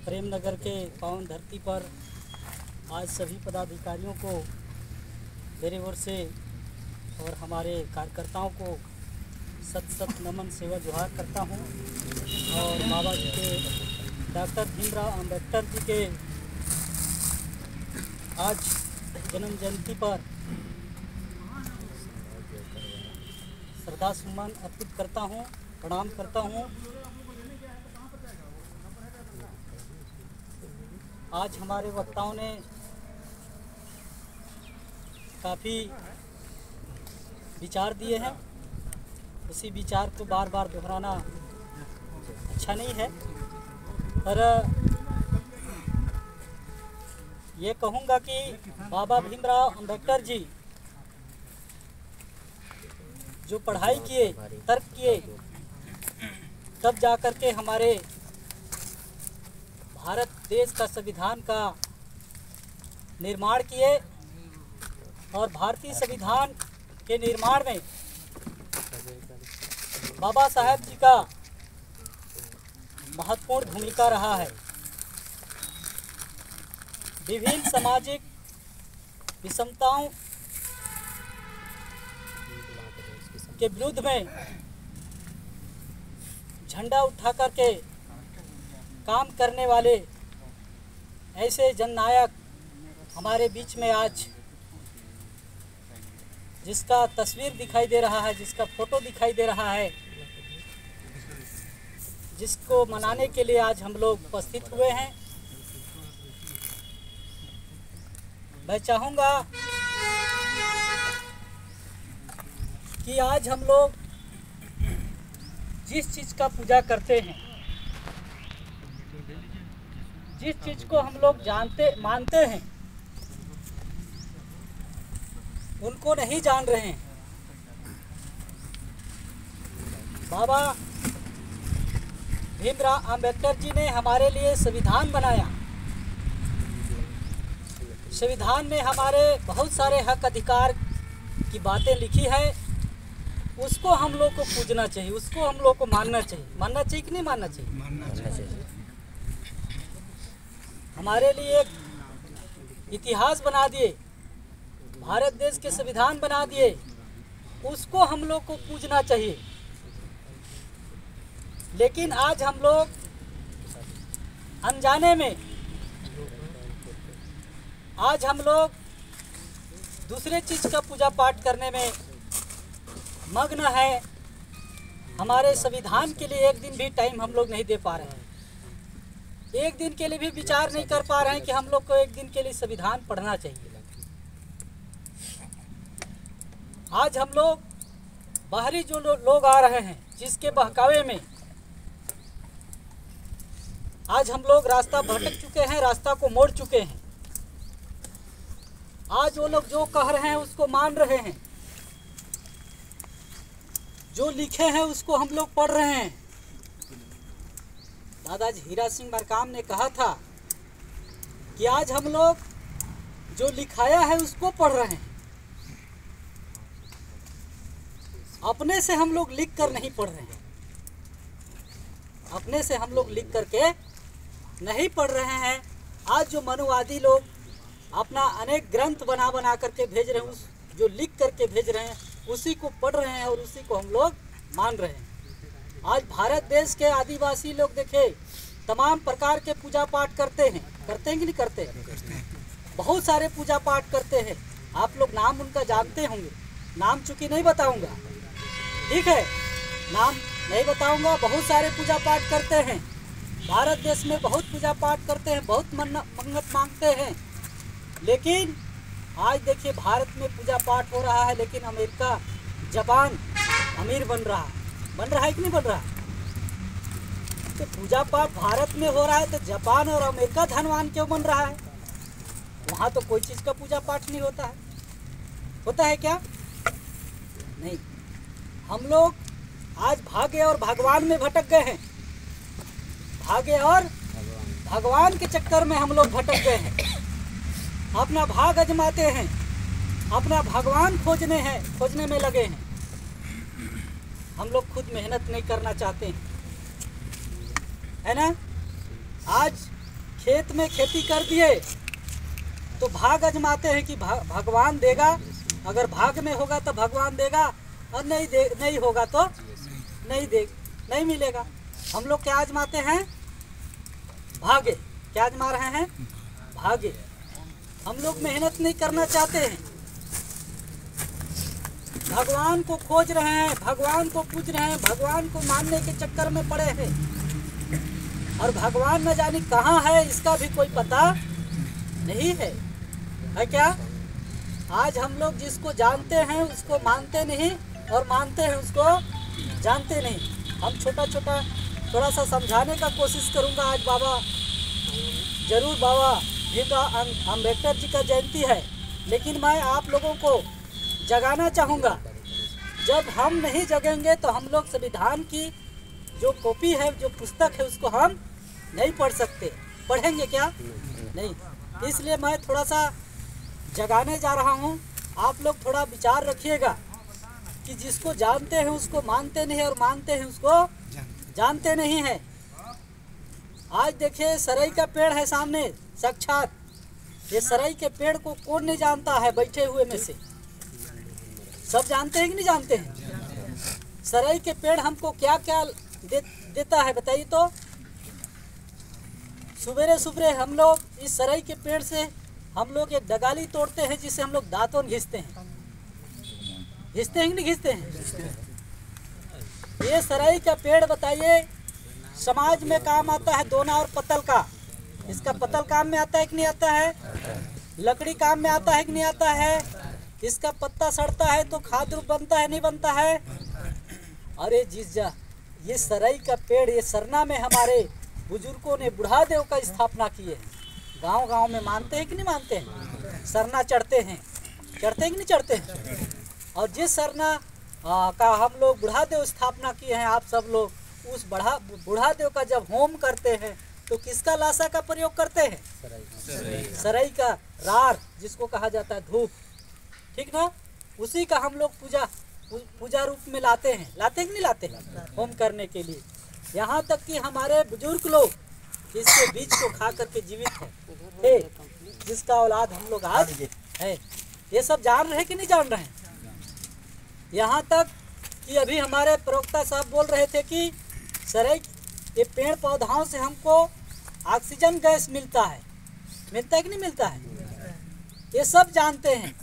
प्रेम नगर के पावन धरती पर आज सभी पदाधिकारियों को मेरी ओर से और हमारे कार्यकर्ताओं को सत सत नमन सेवा जोहार करता हूँ। और बाबा जी के डॉक्टर भीमराव अंबेडकर जी के आज जन्म जयंती पर श्रद्धा सुमन अर्पित करता हूँ, प्रणाम करता हूँ। आज हमारे वक्ताओं ने काफ़ी विचार दिए हैं, उसी विचार को बार बार दोहराना अच्छा नहीं है, पर ये कहूँगा कि बाबा भीमराव अंबेडकर जी जो पढ़ाई किए, तर्क किए, तब जाकर के हमारे भारत देश का संविधान का निर्माण किए। और भारतीय संविधान के निर्माण में बाबा साहेब जी का महत्वपूर्ण भूमिका रहा है। विभिन्न सामाजिक विषमताओं के विरुद्ध में झंडा उठा करके काम करने वाले ऐसे जननायक हमारे बीच में आज जिसका तस्वीर दिखाई दे रहा है, जिसका फोटो दिखाई दे रहा है, जिसको मनाने के लिए आज हम लोग उपस्थित हुए हैं। मैं चाहूँगा कि आज हम लोग जिस चीज़ का पूजा करते हैं, जिस चीज़ को हम लोग मानते हैं, उनको नहीं जान रहे हैं। बाबा भीमराव अंबेडकर जी ने हमारे लिए संविधान बनाया। संविधान में हमारे बहुत सारे हक अधिकार की बातें लिखी है, उसको हम लोग को पूजना चाहिए, उसको हम लोग को मानना चाहिए। मानना चाहिए कि नहीं मानना चाहिए? मानना चाहिए। हमारे लिए एक इतिहास बना दिए, भारत देश के संविधान बना दिए, उसको हम लोग को पूजना चाहिए। लेकिन आज हम लोग अनजाने में, आज हम लोग दूसरे चीज़ का पूजा पाठ करने में मग्न है। हमारे संविधान के लिए एक दिन भी टाइम हम लोग नहीं दे पा रहे हैं, एक दिन के लिए भी विचार नहीं कर पा रहे हैं कि हम लोग को एक दिन के लिए संविधान पढ़ना चाहिए। आज हम लोग बाहरी जो लोग आ रहे हैं, जिसके बहकावे में आज हम लोग रास्ता भटक चुके हैं, रास्ता को मोड़ चुके हैं। आज वो लोग जो कह रहे हैं उसको मान रहे हैं, जो लिखे हैं उसको हम लोग पढ़ रहे हैं। दादाजी हीरा सिंह मरकाम ने कहा था कि आज हम लोग जो लिखाया है उसको पढ़ रहे हैं, अपने से हम लोग लिख कर नहीं पढ़ रहे हैं, अपने से हम लोग लिख करके नहीं पढ़ रहे हैं। आज जो मनुवादी लोग अपना अनेक ग्रंथ बना करके भेज रहे हैं, उस जो लिख करके भेज रहे हैं उसी को पढ़ रहे हैं और उसी को हम लोग मान रहे हैं। आज भारत देश के आदिवासी लोग देखे तमाम प्रकार के पूजा पाठ करते हैं कि नहीं करते? बहुत सारे पूजा पाठ करते हैं। आप लोग नाम उनका जानते होंगे, नाम चूंकि नहीं बताऊंगा, ठीक है, नाम नहीं बताऊंगा। बहुत सारे पूजा पाठ करते हैं, भारत देश में बहुत पूजा पाठ करते हैं, बहुत मन्नत मांगते हैं। लेकिन आज देखिए भारत में पूजा पाठ हो रहा है, लेकिन अमेरिका, जापान अमीर बन रहा है कि नहीं बन रहा? तो पूजा पाठ भारत में हो रहा है तो जापान और अमेरिका धनवान क्यों बन रहा है? वहाँ तो कोई चीज़ का पूजा पाठ नहीं होता है। होता है क्या? नहीं। हम लोग आज भाग्य और भगवान में भटक गए हैं, भाग्य और भगवान के चक्कर में हम लोग भटक गए हैं। अपना भाग आजमाते हैं, अपना भगवान खोजने में लगे हैं। हम लोग खुद मेहनत नहीं करना चाहते हैं, है ना? आज खेत में खेती कर दिए तो भाग अजमाते हैं कि भगवान देगा, अगर भाग में होगा तो भगवान देगा, और नहीं होगा तो नहीं मिलेगा। हम लोग क्या आजमाते हैं? भागे। क्या आजमा रहे हैं? भागे। हम लोग मेहनत नहीं करना चाहते हैं, भगवान को खोज रहे हैं, भगवान को पूज रहे हैं, भगवान को मानने के चक्कर में पड़े हैं, और भगवान न जाने कहाँ है इसका भी कोई पता नहीं है क्या? आज हम लोग जिसको जानते हैं उसको मानते नहीं, और मानते हैं उसको जानते नहीं। हम छोटा छोटा थोड़ा सा समझाने का कोशिश करूँगा। आज बाबा जरूर बाबा भीमराव अम्बेडकर जी का जयंती है, लेकिन मैं आप लोगों को जगाना चाहूँगा। जब हम नहीं जगेंगे तो हम लोग संविधान की जो कॉपी है, जो पुस्तक है, उसको हम नहीं पढ़ सकते। पढ़ेंगे क्या? नहीं। इसलिए मैं थोड़ा सा जगाने जा रहा हूँ। आप लोग थोड़ा विचार रखिएगा कि जिसको जानते हैं उसको मानते नहीं, और मानते हैं उसको जानते नहीं हैं। आज देखिए सरई का पेड़ है सामने साक्षात। ये सरई के पेड़ को कौन नहीं जानता है? बैठे हुए में से सब जानते हैं कि नहीं जानते हैं? सरई के पेड़ हमको क्या क्या देता है बताइए तो? सुबेरे सुबेरे हम लोग इस सरई के पेड़ से हम लोग एक डगाली तोड़ते हैं, जिसे हम लोग दांतों घिसते हैं। घिसते हैं कि नहीं घिसते हैं? ये सरई का पेड़ बताइए समाज में काम आता है दोना और पत्तल का। इसका पत्तल काम में आता है कि नहीं आता है? लकड़ी काम में आता है कि नहीं आता है? इसका पत्ता सड़ता है तो खाद रूप बनता है नहीं बनता है? अरे जीजा, ये सरई का पेड़, ये सरना में हमारे बुजुर्गों ने बुढ़ा देव का स्थापना किए हैं। गांव गांव में मानते हैं कि नहीं मानते हैं? सरना चढ़ते हैं कि नहीं चढ़ते हैं? और जिस सरना का हम लोग बुढ़ा देव स्थापना किए हैं, आप सब लोग उस बुढ़ा देव का जब होम करते हैं तो किसका लाशा का प्रयोग करते हैं? सरई का रार, जिसको कहा जाता है धूप, ठीक ना? उसी का हम लोग पूजा रूप में लाते हैं कि नहीं लाते हैं? होम करने के लिए। यहाँ तक कि हमारे बुजुर्ग लोग इसके बीज को खा करके जीवित है, जिसका औलाद हम लोग आज है। ये सब जान रहे कि नहीं जान रहे हैं? यहाँ तक कि अभी हमारे प्रवक्ता साहब बोल रहे थे कि सरई ये पेड़ पौधाओं से हमको ऑक्सीजन गैस मिलता है कि नहीं मिलता है? ये सब जानते हैं,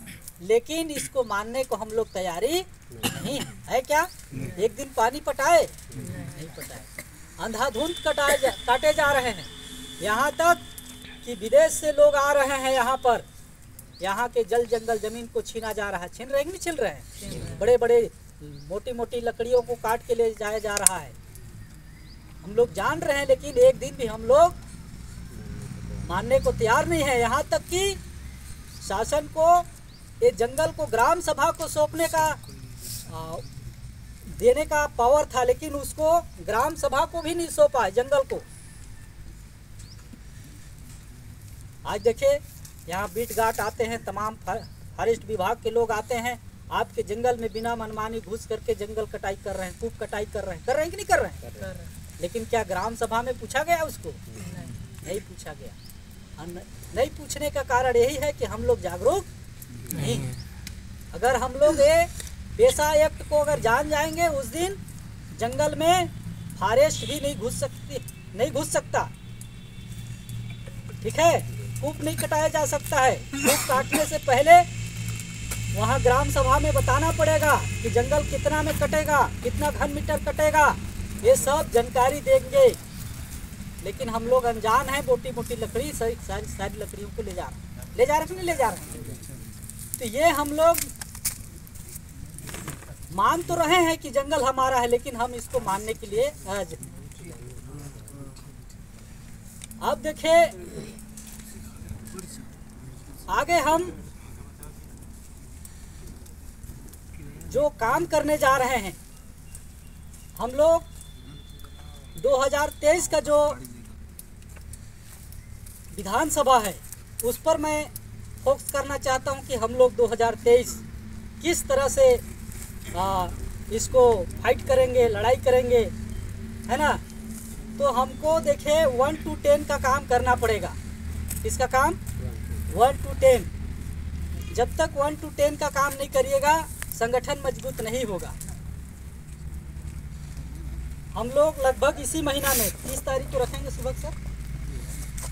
लेकिन इसको मानने को हम लोग तैयारी नहीं है क्या? एक दिन पानी पटाए नहीं पटाए, अंधाधुंध काटे जा रहे हैं। यहाँ तक कि विदेश से लोग आ रहे हैं यहाँ पर, यहाँ के जल जंगल जमीन को छीना जा रहा है। छीन रहे हैं कि नहीं छीन रहे हैं? बड़े बड़े मोटी मोटी लकड़ियों को काट के ले जाया जा रहा है। हम लोग जान रहे हैं, लेकिन एक दिन भी हम लोग मानने को तैयार नहीं है। यहाँ तक कि शासन को ये जंगल को ग्राम सभा को सौंपने का देने का पावर था, लेकिन उसको ग्राम सभा को भी नहीं सौंपा जंगल को। आज देखिए यहाँ बीट गाट आते हैं, तमाम फॉरेस्ट विभाग के लोग आते हैं, आपके जंगल में बिना मनमानी घुस करके जंगल कटाई कर रहे हैं, खूब कटाई कर रहे हैं कि नहीं कर रहे हैं? लेकिन क्या ग्राम सभा में पूछा गया उसको? नहीं पूछा गया। नहीं पूछने का कारण यही है कि हम लोग जागरूक नहीं। अगर हम लोग ये पेशा एक्ट को अगर जान जाएंगे, उस दिन जंगल में फॉरेस्ट भी नहीं घुस सकता, ठीक है? खूब नहीं कटाया जा सकता है। खूब काटने से पहले वहाँ ग्राम सभा में बताना पड़ेगा कि जंगल कितना में कटेगा, कितना घन मीटर कटेगा, ये सब जानकारी देंगे। लेकिन हम लोग अनजान हैं, मोटी मोटी लकड़ी सारी लकड़ियों को ले जा रहे कि नहीं ले जा रहे? तो ये हम लोग मान तो रहे हैं कि जंगल हमारा है, लेकिन हम इसको मानने के लिए आज। अब देखिए आगे हम जो काम करने जा रहे हैं, हम लोग 2023 का जो विधानसभा है उस पर मैं फोकस करना चाहता हूं कि हम लोग 2023 किस तरह से इसको फाइट करेंगे, लड़ाई करेंगे, है ना? तो हमको देखिए 1 to 10 का काम करना पड़ेगा। इसका काम 1 to 10। जब तक 1 to 10 का काम नहीं करिएगा संगठन मजबूत नहीं होगा। हम लोग लगभग इसी महीना में 30 तारीख को रखेंगे सुबह सर,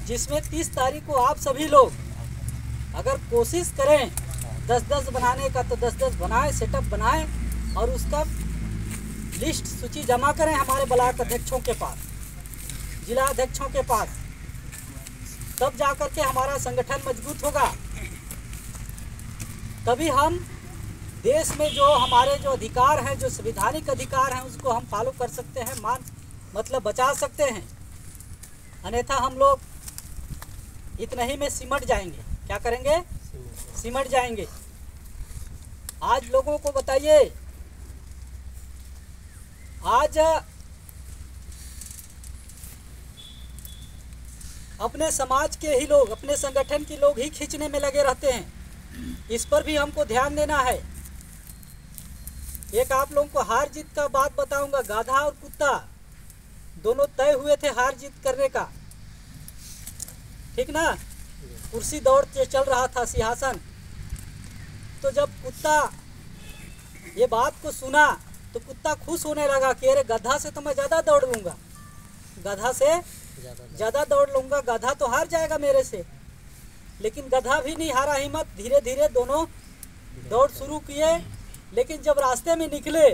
जिसमें 30 तारीख को आप सभी लोग अगर कोशिश करें 10-10 बनाने का तो 10-10 बनाएं, सेटअप बनाएं और उसका लिस्ट सूची जमा करें हमारे ब्लॉक अध्यक्षों के पास, जिला अध्यक्षों के पास। तब जाकर के हमारा संगठन मजबूत होगा। तभी हम देश में जो हमारे जो अधिकार हैं, जो संवैधानिक अधिकार हैं, उसको हम फॉलो कर सकते हैं, मतलब बचा सकते हैं। अन्यथा हम लोग इतना ही में सिमट जाएंगे। क्या करेंगे? सिमट जाएंगे। आज लोगों को बताइए, आज अपने समाज के ही लोग, अपने संगठन के लोग ही खींचने में लगे रहते हैं। इस पर भी हमको ध्यान देना है। एक आप लोगों को हार जीत का बात बताऊंगा। गाधा और कुत्ता दोनों तय हुए थे हार जीत करने का, ठीक ना? कुर्सी दौड़ चल रहा था, सिंहासन। तो जब कुत्ता ये बात को सुना तो कुत्ता खुश होने लगा कि अरे गधा से तो मैं ज़्यादा दौड़ लूँगा, गधा से ज़्यादा दौड़ लूँगा, गधा तो हार जाएगा मेरे से। लेकिन गधा भी नहीं हारा हिम्मत, धीरे धीरे दोनों दौड़ शुरू किए। लेकिन जब रास्ते में निकले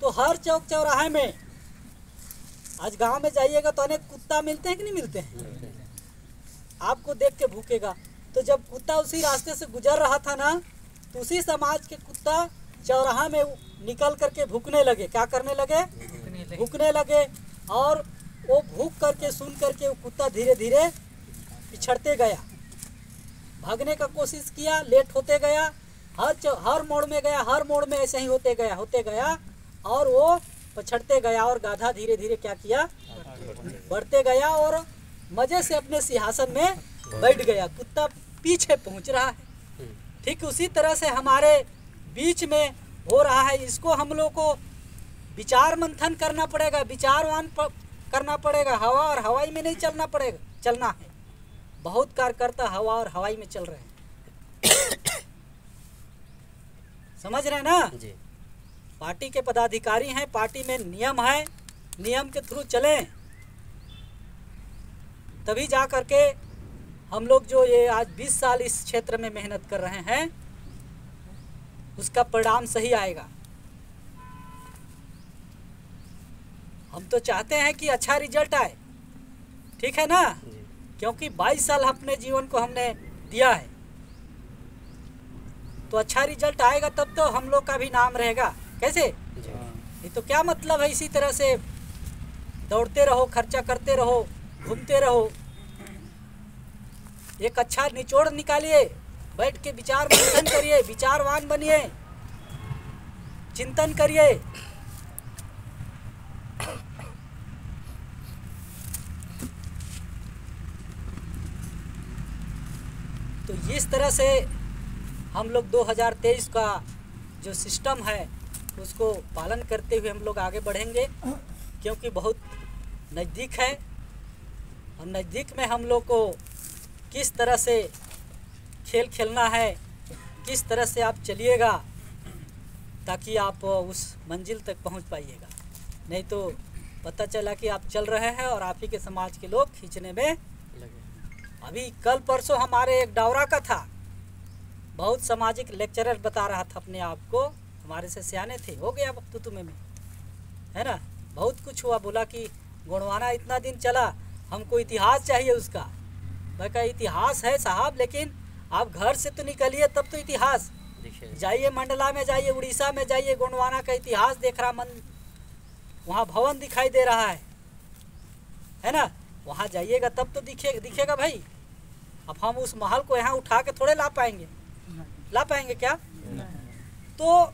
तो हर चौक चौराहे में, आज गांव में जाइएगा तो अनेक कुत्ता मिलते हैं कि नहीं मिलते हैं? आपको देख के भूकेगा। तो जब कुत्ता उसी रास्ते से गुजर रहा था ना, तो उसी समाज के कुत्ता चौराहा में निकल करके भूकने लगे। क्या करने लगे? भूकने लगे। और वो भूक करके सुन करके वो कुत्ता धीरे धीरे पिछड़ते गया, भागने का कोशिश किया, लेट होते गया, हर मोड़ में गया, हर मोड़ में ऐसे ही होते गया और वो पछड़ते गया। और गाधा धीरे धीरे क्या किया? बढ़ते गया और मजे से अपने सिंहासन में बैठ गया। कुत्ता पीछे पहुंच रहा है। ठीक उसी तरह से हमारे बीच में हो रहा है। इसको हम लोग को विचार मंथन करना पड़ेगा, विचारवान करना पड़ेगा। हवा और हवाई में नहीं चलना है। बहुत कार्यकर्ता हवा और हवाई में चल रहे हैं। समझ रहे हैं ना जी? पार्टी के पदाधिकारी हैं, पार्टी में नियम है, नियम के थ्रू चलें, तभी जा करके हम लोग जो ये आज 20 साल इस क्षेत्र में मेहनत कर रहे हैं उसका परिणाम सही आएगा। हम तो चाहते हैं कि अच्छा रिजल्ट आए, ठीक है ना? क्योंकि 22 साल अपने जीवन को हमने दिया है, तो अच्छा रिजल्ट आएगा तब तो हम लोग का भी नाम रहेगा। कैसे? ये तो क्या मतलब है इसी तरह से दौड़ते रहो, खर्चा करते रहो, घूमते रहो। एक अच्छा निचोड़ निकालिए, बैठ के विचार मंथन करिए, विचारवान बनिए, चिंतन करिए। तो इस तरह से हम लोग 2023 का जो सिस्टम है उसको पालन करते हुए हम लोग आगे बढ़ेंगे, क्योंकि बहुत नज़दीक है। और नज़दीक में हम लोग को किस तरह से खेल खेलना है, किस तरह से आप चलिएगा ताकि आप उस मंजिल तक पहुंच पाइएगा। नहीं तो पता चला कि आप चल रहे हैं और आप ही के समाज के लोग खींचने में लगे। अभी कल परसों हमारे एक डावरा का था, बहुत सामाजिक लेक्चरर बता रहा था अपने आप को, हमारे से सियाने थे, हो गया वक्त तुम्हें में, है ना? बहुत कुछ हुआ। बोला कि गोंडवाना इतना दिन चला, हमको इतिहास चाहिए उसका। मैं कहा इतिहास है साहब, लेकिन आप घर से तो निकलिए तब तो इतिहास। जाइए मंडला में, जाइए उड़ीसा में, जाइए गोंडवाना का इतिहास देख रहा, मन वहाँ भवन दिखाई दे रहा है ना? वहाँ जाइएगा तब तो दिखेगा भाई। अब हम उस महल को यहाँ उठा के थोड़े ला पाएंगे क्या? तो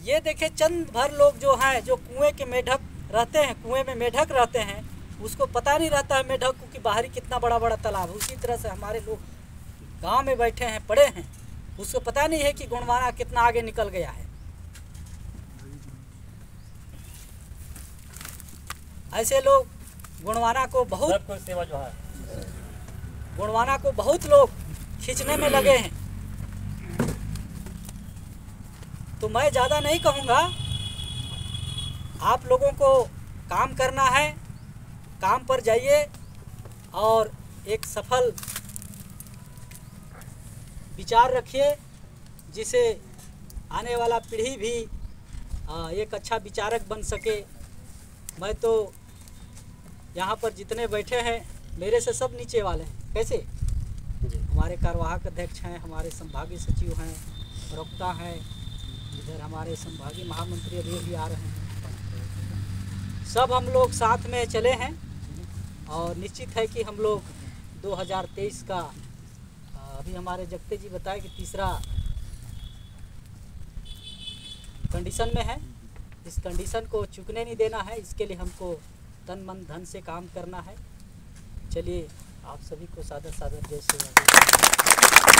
ये देखे चंद भर लोग जो हैं, जो कुएं के मेढक रहते हैं, कुएं में मेढक रहते हैं, उसको पता नहीं रहता है मेढक को कि बाहरी कितना बड़ा बड़ा तालाब है। उसी तरह से हमारे लोग गांव में बैठे हैं, पड़े हैं, उसको पता नहीं है कि गोंडवाना कितना आगे निकल गया है। ऐसे लोग गुणवाना को बहुत सबको सेवा जो है, गुणवाना को बहुत लोग खींचने में लगे हैं। तो मैं ज़्यादा नहीं कहूँगा, आप लोगों को काम करना है, काम पर जाइए और एक सफल विचार रखिए जिसे आने वाला पीढ़ी भी एक अच्छा विचारक बन सके। मैं तो यहाँ पर जितने बैठे हैं मेरे से सब नीचे वाले हैं। कैसे? हमारे कार्यवाहक अध्यक्ष हैं, हमारे संभागीय सचिव हैं, प्रवक्ता हैं, इधर हमारे संभागीय महामंत्री अभी भी आ रहे हैं। सब हम लोग साथ में चले हैं और निश्चित है कि हम लोग 2023 का अभी हमारे जगते जी बताए कि तीसरा कंडीशन में है। इस कंडीशन को चूकने नहीं देना है, इसके लिए हमको तन मन धन से काम करना है। चलिए आप सभी को सादर सादर जय श्री राम।